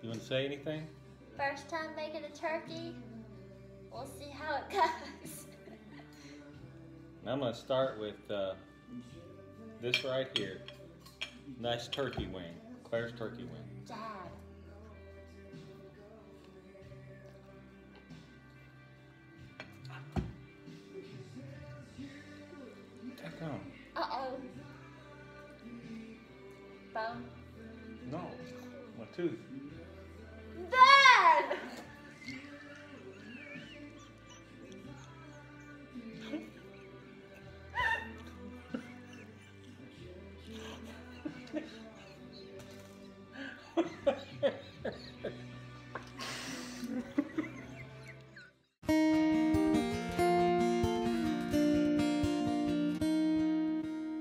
You want to say anything? First time making a turkey. We'll see how it goes. I'm going to start with this right here. Nice turkey wing. Claire's turkey wing. Dad. Take on. Uh-oh. Bone. No. My tooth. Dad!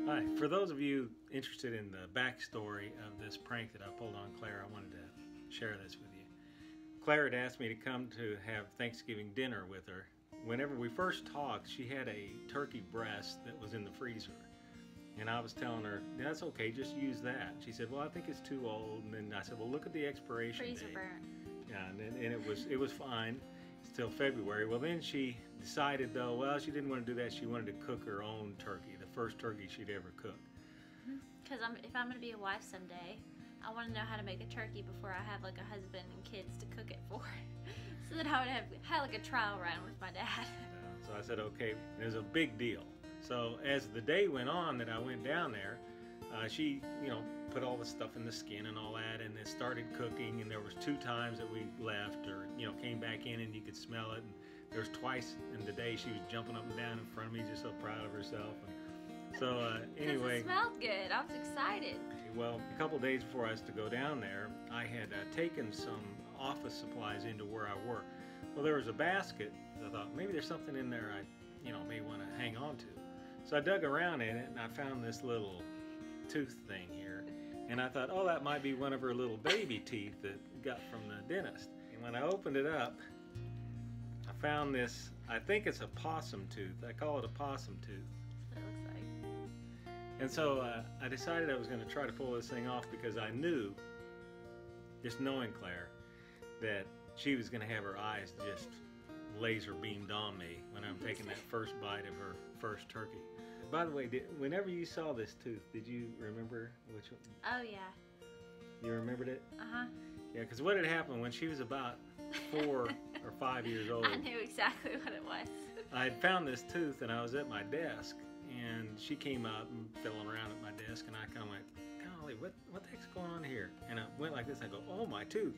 Hi, for those of you interested in the backstory of this prank that I pulled on Claire, I wanted to share this with you. Claire had asked me to come to have Thanksgiving dinner with her. Whenever we first talked, she had a turkey breast that was in the freezer. And I was telling her, that's okay, just use that. She said, well, I think it's too old. And then I said, well, look at the expiration date. Freezer burn. Yeah, and it was fine. It's till February. Well, then she decided, though, well, she didn't want to do that. She wanted to cook her own turkey, the first turkey she'd ever cooked. Because if I'm going to be a wife someday, I want to know how to make a turkey before I have like a husband and kids to cook it for. So that I would have like a trial run with my dad. So I said, okay, it was a big deal. So as the day went on that I went down there, she, put all the stuff in the skin and all that, and it started cooking. And there was 2 times that we left, or came back in, and you could smell it. And there was twice in the day she was jumping up and down in front of me, just so proud of herself. And so anyway, it smelled good. I was excited. Well, a couple days before I was to go down there, I had taken some office supplies into where I work. Well, there was a basket. I thought maybe there's something in there I, may want to hang on to. So I dug around in it and I found this little tooth thing here. And I thought, oh, that might be one of her little baby teeth that got from the dentist. And when I opened it up, I found this, I think it's a possum tooth. I call it a possum tooth. That's what it looks like. And so I decided I was going to try to pull this thing off because I knew, just knowing Claire, that she was going to have her eyes just laser beamed on me when I'm taking that first bite of her first turkey. By the way, whenever you saw this tooth, did you remember which one? Oh, yeah. You remembered it? Uh-huh. Yeah, because what had happened when she was about 4 or 5 years old, I knew exactly what it was. I had found this tooth and I was at my desk, and she came up and fiddling around at my desk, and I kind of went, golly, what the heck's going on here? And I went like this, I go, oh, my tooth.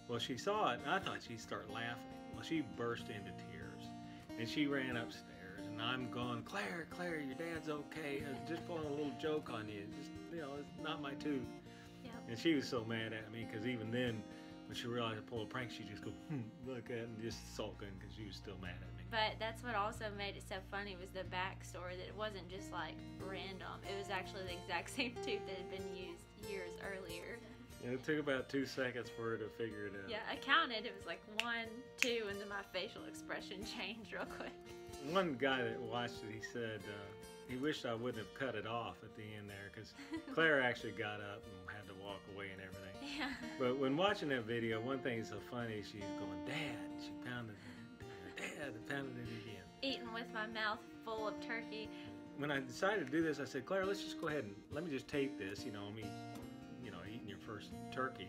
Well, she saw it, and I thought she'd start laughing. Well, she burst into tears, and she ran upstairs, and I'm going, Claire, your dad's okay. I'm just pulling a little joke on you. Just, it's not my tooth. Yep. And she was so mad at me, because even then, when she realized I pulled a prank, she'd just go, look at it, and just sulking, because she was still mad at me. But that's what also made it so funny was the backstory, that it wasn't just like random. It was actually the exact same tooth that had been used years earlier. It took about 2 seconds for her to figure it out. Yeah, I counted. It was like 1, 2, and then my facial expression changed real quick. One guy that watched it, he said he wished I wouldn't have cut it off at the end there, because Claire actually got up and had to walk away and everything. Yeah. But when watching that video, one thing that's so funny, she's going, Dad, she pounded it. Dad, pounded it again. Eating with my mouth full of turkey. When I decided to do this, I said, Claire, let's just go ahead and let me just tape this, eating your first turkey.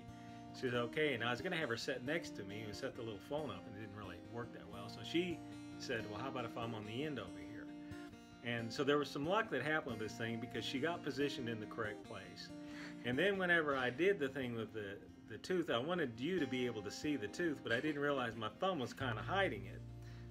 She said, okay, and I was going to have her sit next to me and set the little phone up, and it didn't really work that well. So she said, well, how about if I'm on the end over here? And so there was some luck that happened with this thing, because she got positioned in the correct place. And then whenever I did the thing with the tooth, I wanted you to be able to see the tooth, but I didn't realize my thumb was kind of hiding it.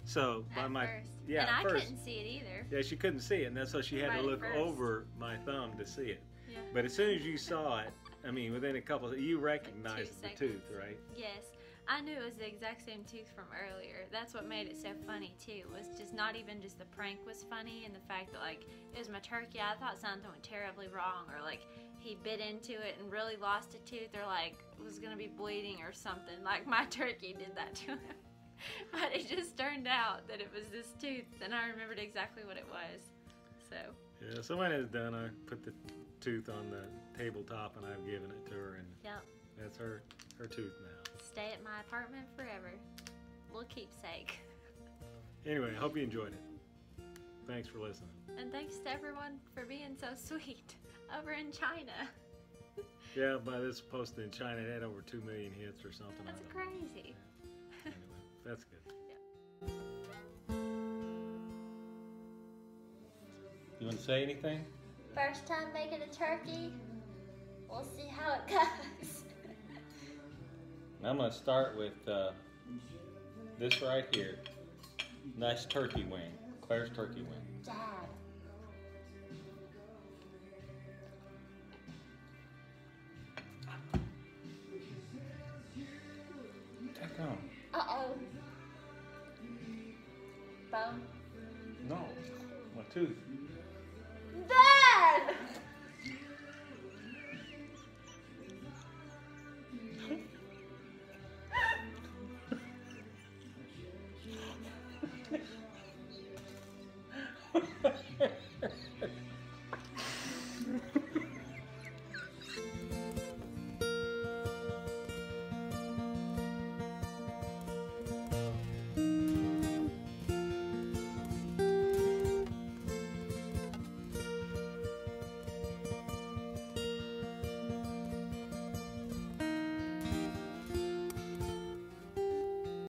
So At first. Yeah, and I first, couldn't see it either. Yeah, she couldn't see it, and that's so she had Right to look first. over my thumb to see it. Yeah. But as soon as you saw it, I mean, within a couple, you recognized the tooth, right? Yes. I knew it was the exact same tooth from earlier. That's what made it so funny too, was just not even just the prank was funny, and the fact that like it was my turkey. I thought something went terribly wrong, or like he bit into it and really lost a tooth, or like was gonna be bleeding or something. Like my turkey did that to him. But it just turned out that it was this tooth, and I remembered exactly what it was. So yeah, so when it's done, I put the tooth on the tabletop and I've given it to her, and yep. That's her tooth now. Stay at my apartment forever. Little keepsake. Anyway, I hope you enjoyed it. Thanks for listening. And thanks to everyone for being so sweet over in China. Yeah, by this posted in China, it had over 2 million hits or something. That's I don't know. crazy. Anyway, that's good. You want to say anything? First time making a turkey. We'll see how it goes. I'm going to start with this right here. Nice turkey wing. Claire's turkey wing. Dad. Take on. Uh-oh. Bone. No, my tooth. Dad! Ha ha